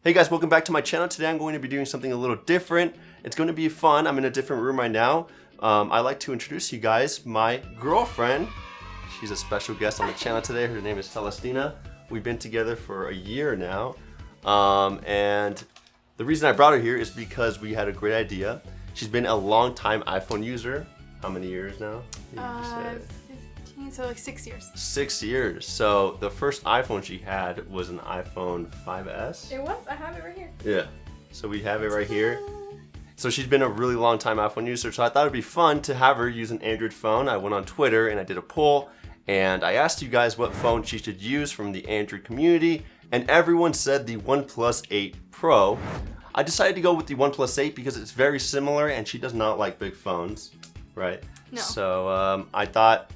Hey guys, welcome back to my channel. Today I'm going to be doing something a little different. It's going to be fun. I'm in a different room right now. I'd like to introduce you guys my girlfriend. She's a special guest on the channel today. Her name is Celestina. We've been together for a year now. And the reason I brought her here is because we had a great idea. She's been a long time iPhone user. How many years now? 15, so like 6 years. 6 years. So the first iPhone she had was an iPhone 5S. It was? I have it right here. Yeah. So we have it right here. So she's been a really long time iPhone user, so I thought it'd be fun to have her use an Android phone. I went on Twitter and I did a poll, and I asked you guys what phone she should use from the Android community, and everyone said the OnePlus 8 Pro. I decided to go with the OnePlus 8 because it's very similar, and she does not like big phones, right? No. So I thought,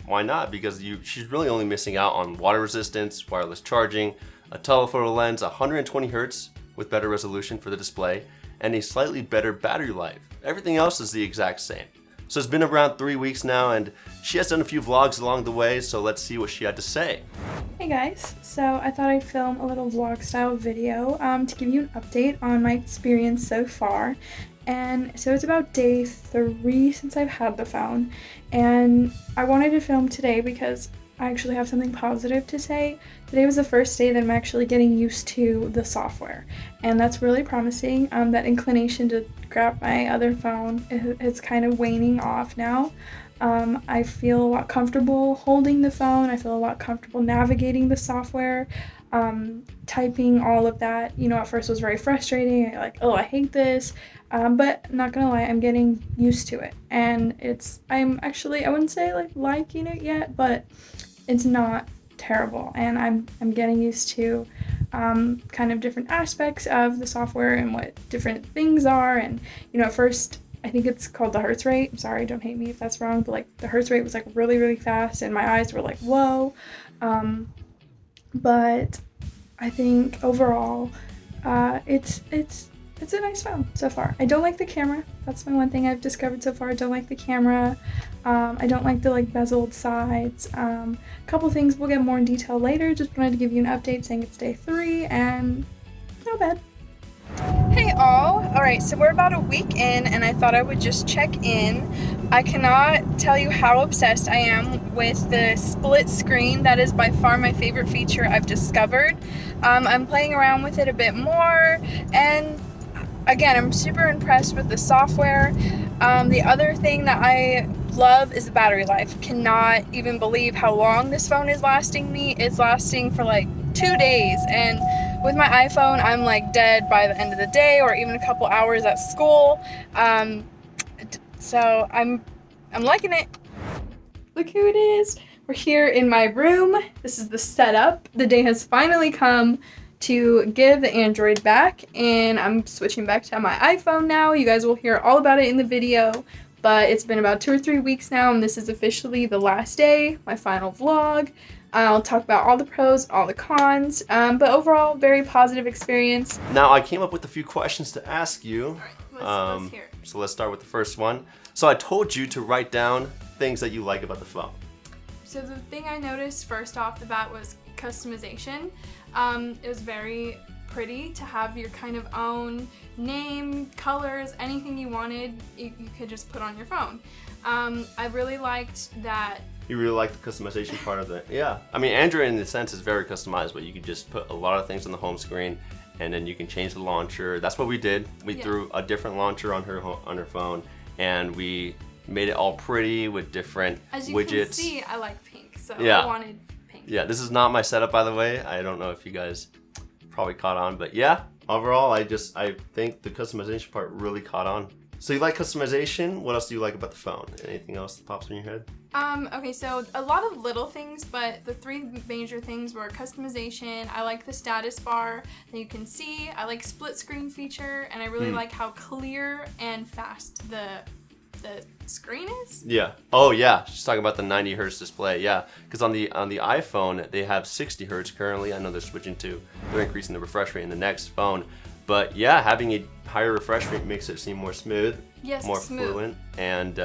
why not? Because she's really only missing out on water resistance, wireless charging, a telephoto lens, 120 Hz with better resolution for the display, and a slightly better battery life. Everything else is the exact same. So it's been around 3 weeks now, and she has done a few vlogs along the way, so let's see what she had to say. Hey guys, so I thought I'd film a little vlog style video to give you an update on my experience so far. And so it's about day 3 since I've had the phone, and I wanted to film today because I actually have something positive to say. Today was the first day that I'm actually getting used to the software, and that's really promising. That inclination to grab my other phone, it's kind of waning off now. I feel a lot comfortable holding the phone. I feel a lot comfortable navigating the software, typing, all of that. You know, at first it was very frustrating. Like, oh, I hate this. But not gonna lie, I'm getting used to it. And I'm actually, I wouldn't say like liking it yet, but it's not terrible. And I'm getting used to kind of different aspects of the software and what different things are. And, you know, at first, I think it's called the Hertz rate. I'm sorry, don't hate me if that's wrong, but like the Hertz rate was like really, really fast and my eyes were like, whoa. But I think overall, it's a nice phone so far. I don't like the camera. That's my one thing I've discovered so far. I don't like the camera. I don't like the like bezeled sides. A couple things we'll get more in detail later. Just wanted to give you an update saying it's day 3 and not bad. Hey all! Alright, so we're about a week in and I thought I would just check in. I cannot tell you how obsessed I am with the split screen. That is by far my favorite feature I've discovered. I'm playing around with it a bit more, and again, I'm super impressed with the software. The other thing that I love is the battery life. Cannot even believe how long this phone is lasting me. It's lasting for like 2 days, and with my iPhone, I'm like dead by the end of the day or even a couple hours at school. So I'm liking it. Look who it is. We're here in my room. This is the setup. The day has finally come to give the Android back, and I'm switching back to my iPhone now. You guys will hear all about it in the video, but it's been about 2 or 3 weeks now, and this is officially the last day, my final vlog. I'll talk about all the pros, all the cons, but overall, very positive experience. Now, I came up with a few questions to ask you. All right, let's hear it. So let's start with the first one. So I told you to write down things that you like about the phone. So the thing I noticed first off the bat was customization. It was very pretty to have your kind of own name, colors, anything you wanted, you could just put on your phone. I really liked that. You really like the customization part of it. Yeah. I mean, Android in the sense is very customizable. You can just put a lot of things on the home screen, and then you can change the launcher. That's what we did. We threw a different launcher on her phone, and we made it all pretty with different widgets. As you can see, I like pink, so I wanted pink. Yeah, this is not my setup, by the way. I don't know if you guys probably caught on, but yeah, overall, I think the customization part really caught on. So you like customization? What else do you like about the phone? Anything else that pops in your head? Okay, so a lot of little things, but the 3 major things were customization. I like the status bar that you can see. I like split screen feature, and I really like how clear and fast the screen is. Yeah. Oh yeah. She's talking about the 90 Hz display. Yeah. Because on the iPhone they have 60 Hz currently. I know they're increasing the refresh rate in the next phone. But yeah, having a higher refresh rate makes it seem more smooth, more fluent, and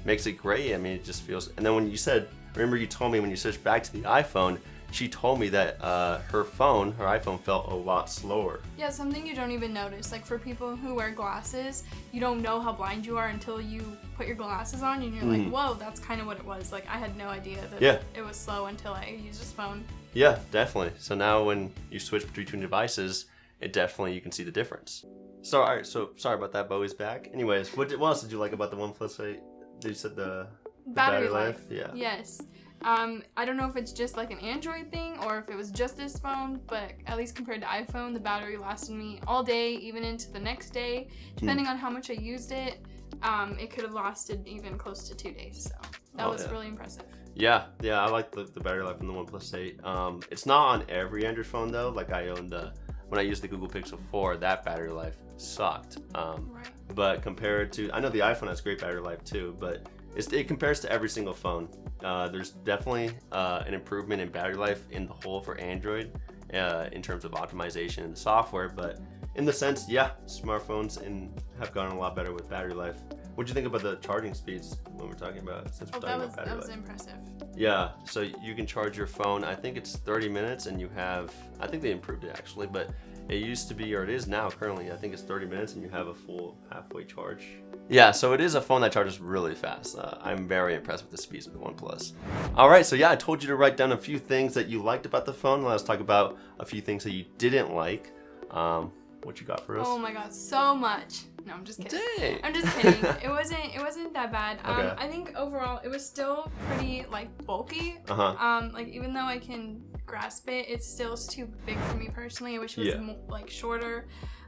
makes it great. I mean, it just feels. And then when you said, remember you told me when you switched back to the iPhone, she told me that her iPhone felt a lot slower. Yeah, something you don't even notice. Like for people who wear glasses, you don't know how blind you are until you put your glasses on and you're like, whoa, that's kind of what it was. Like I had no idea that it was slow until I used this phone. Yeah, definitely. So now when you switch between devices, you can see the difference. So, all right, so sorry about that, Bowie's back. Anyways, what else did you like about the OnePlus 8? You said the battery life? Yeah. Yes. I don't know if it's just like an Android thing or if it was just this phone, but at least compared to iPhone, the battery lasted me all day, even into the next day. Depending on how much I used it, it could have lasted even close to 2 days. So that was really impressive. Yeah, I like the battery life in the OnePlus 8. It's not on every Android phone though. Like when I used the Google Pixel 4, that battery life sucked. Right. But compared to, I know the iPhone has great battery life too, but it compares to every single phone. There's definitely an improvement in battery life in the whole for Android in terms of optimization and the software, but in the sense, smartphones have gotten a lot better with battery life. What do you think about the charging speeds when we're talking about, since we're talking about battery life? That was impressive. Yeah, so you can charge your phone, I think it's 30 minutes and I think they improved it actually, but it used to be, or it is now currently, I think it's 30 minutes and you have a full halfway charge. Yeah, so it is a phone that charges really fast. I'm very impressed with the speeds of the OnePlus. All right, so I told you to write down a few things that you liked about the phone. Let's talk about a few things that you didn't like. What you got for us? Oh my god, so much. No, I'm just kidding. Dang. I'm just kidding. It wasn't that bad. Okay. I think overall it was still pretty like bulky. Like even though I can grasp it, it's still too big for me personally. I wish it was like shorter.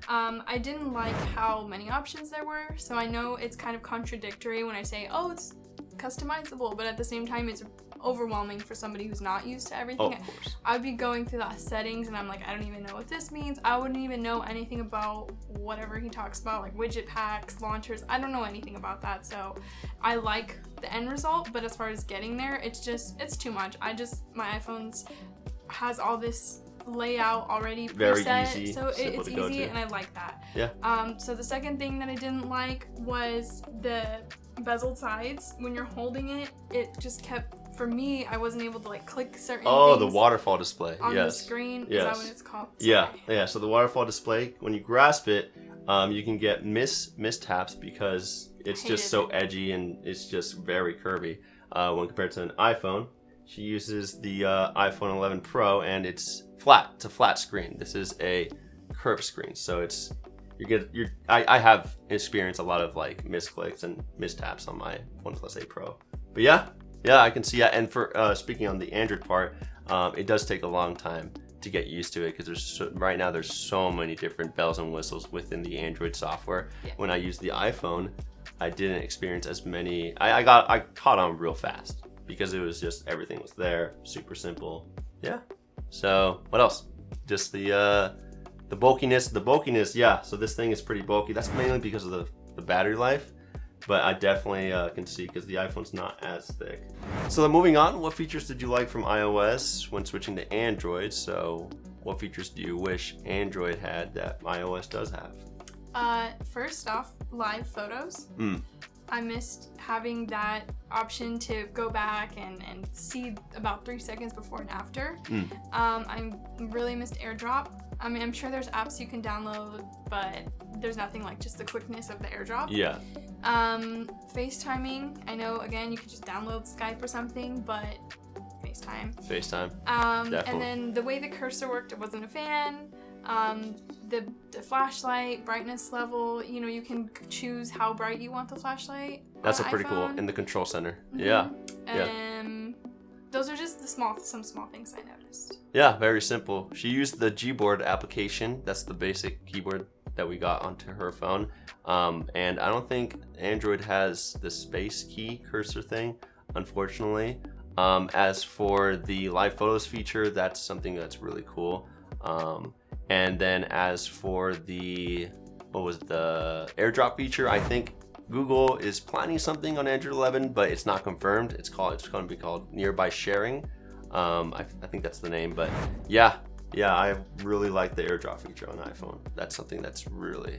I didn't like how many options there were. So I know it's kind of contradictory when I say, oh, it's customizable, but at the same time it's overwhelming for somebody who's not used to everything. Of course. I'd be going through that settings and I'm like, I don't even know what this means. I wouldn't even know anything about whatever he talks about, like widget packs, launchers. I don't know anything about that. So I like the end result, but as far as getting there, it's too much. My iPhone's has all this layout already very preset, easy, so it's easy and I like that. Yeah. So the second thing that I didn't like was the bezeled sides. When you're holding it, it just kept, for me, I wasn't able to like click certain things. The waterfall display. On the screen. Is that what it's called? Sorry. Yeah. So the waterfall display, when you grasp it, you can get mishaps because it's just so edgy and it's just very curvy when compared to an iPhone. She uses the iPhone 11 Pro and it's flat. It's a flat screen. This is a curved screen, so I have experienced a lot of like misclicks and mistaps on my OnePlus 8 Pro. But yeah, I can see that. And for speaking on the Android part, it does take a long time to get used to it because right now there's so many different bells and whistles within the Android software. Yeah. When I used the iPhone, I didn't experience as many. I caught on real fast because it was just everything was there, super simple. Yeah. So what else? Just the bulkiness. Yeah. So this thing is pretty bulky. That's mainly because of the battery life. But I definitely can see because the iPhone's not as thick. So then moving on, what features did you like from iOS when switching to Android? So what features do you wish Android had that iOS does have? First off, live photos. I missed having that option to go back and see about 3 seconds before and after. I really missed AirDrop. I mean, I'm sure there's apps you can download, but there's nothing like just the quickness of the AirDrop. Yeah. FaceTiming. I know, again, you could just download Skype or something, but FaceTime. Definitely. And then the way the cursor worked, I wasn't a fan. The flashlight, brightness level, you can choose how bright you want the flashlight. That's pretty cool in the control center. Yeah. Those are just some small things I noticed. Yeah, very simple. She used the Gboard application. That's the basic keyboard that we got onto her phone. And I don't think Android has the space key cursor thing, unfortunately. As for the live photos feature, that's something that's really cool. And then as for the AirDrop feature, I think Google is planning something on Android 11, but it's not confirmed. It's going to be called nearby sharing. I think that's the name, but yeah, I really like the AirDrop feature on iPhone. That's something that's really.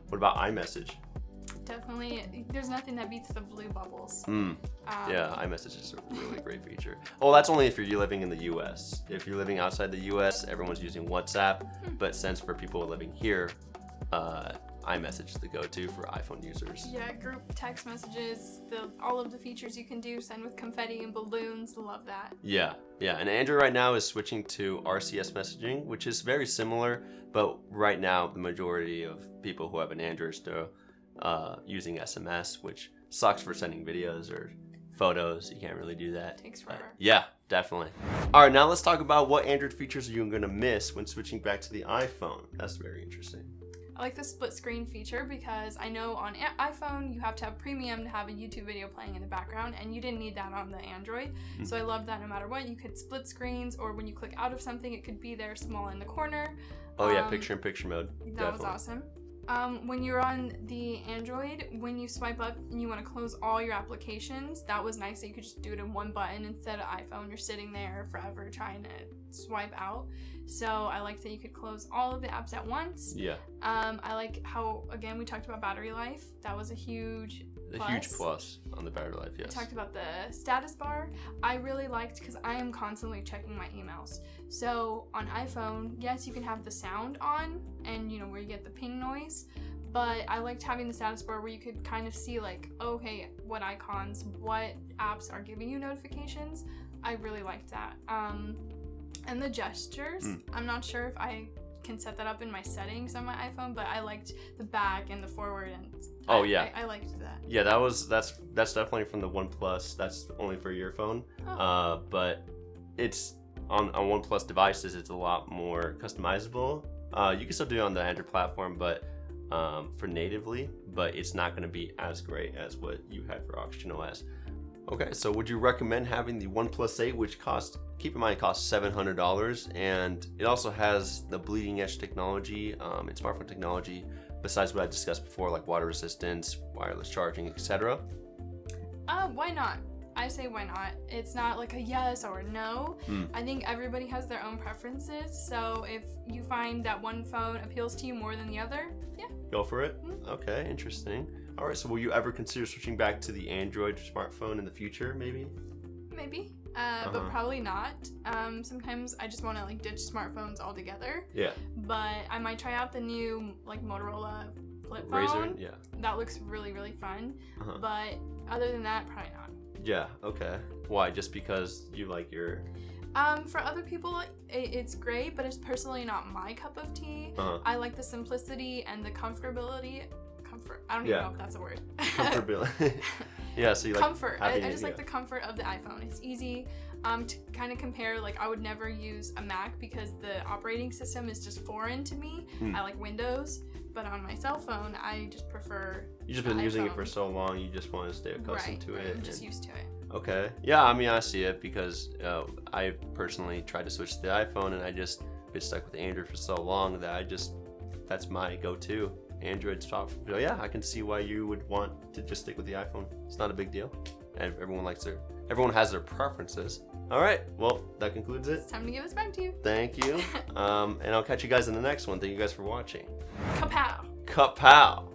What about iMessage? Definitely, there's nothing that beats the blue bubbles. Yeah, iMessage is a really great feature. Well, that's only if you're living in the US. If you're living outside the US, everyone's using WhatsApp. But since for people living here, iMessage is the go-to for iPhone users. Yeah, group text messages, all of the features you can do, send with confetti and balloons, love that. Yeah, and Android right now is switching to RCS messaging, which is very similar, but right now the majority of people who have an Android are still using SMS, which sucks for sending videos or photos. You can't really do that. Takes forever. Yeah, definitely. All right, now let's talk about what Android features are you going to miss when switching back to the iPhone. That's very interesting. I like the split screen feature because I know on iPhone you have to have premium to have a YouTube video playing in the background, and you didn't need that on the Android. So I love that no matter what, you could split screens, or when you click out of something, it could be there small in the corner. Oh yeah, picture-in-picture mode. That was awesome. When you're on the Android, when you swipe up and you want to close all your applications, that was nice that you could just do it in one button instead of iPhone. You're sitting there forever trying to swipe out. So I liked that you could close all of the apps at once. Yeah. I like how, again, we talked about battery life. That was a huge plus. Huge plus on the battery life, yes. We talked about the status bar. I really liked, because I am constantly checking my emails. So on iPhone, yes, you can have the sound on and, you know, where you get the ping noise. But I liked having the status bar where you could kind of see like, okay, what icons, what apps are giving you notifications. I really liked that. And the gestures, I'm not sure if I can set that up in my settings on my iPhone, but I liked the back and the forward, and I liked that. Yeah, that's definitely from the OnePlus. That's only for your phone. But it's on OnePlus devices, it's a lot more customizable. You can still do it on the Android platform, but for natively, but it's not going to be as great as what you had for Oxygen OS. Okay, so would you recommend having the OnePlus 8, which keep in mind, it costs $700, and it also has the bleeding edge technology, and smartphone technology, besides what I discussed before, like water resistance, wireless charging, etc. Why not? I say why not. It's not like a yes or a no. I think everybody has their own preferences, so if you find that one phone appeals to you more than the other, yeah. Go for it? Okay, interesting. All right, so will you ever consider switching back to the Android smartphone in the future, maybe? Maybe, but probably not. Sometimes I just want to like ditch smartphones altogether. Yeah. But I might try out the new like Motorola flip phone. Razer, yeah. That looks really, really fun. But other than that, probably not. Yeah, okay. Why? Just because you like your... For other people, it's great, but it's personally not my cup of tea. I like the simplicity and the comfortability. I don't even know if that's a word. Comfortability. Yeah, so you like comfort. I just like the comfort of the iPhone. It's easy to kind of compare. Like, I would never use a Mac because the operating system is just foreign to me. I like Windows, but on my cell phone, I just prefer. You've just been using it for so long, you just want to stay accustomed to it. I'm just used to it. Okay. Yeah, I mean, I see it because I personally tried to switch to the iPhone, and I just been stuck with Android for so long that that's my go-to. Android software. So yeah, I can see why you would want to just stick with the iPhone. It's not a big deal. And everyone has their preferences. All right, well, that concludes it. It's time to give us back to you. Thank you. And I'll catch you guys in the next one. Thank you guys for watching. Kapow. Kapow.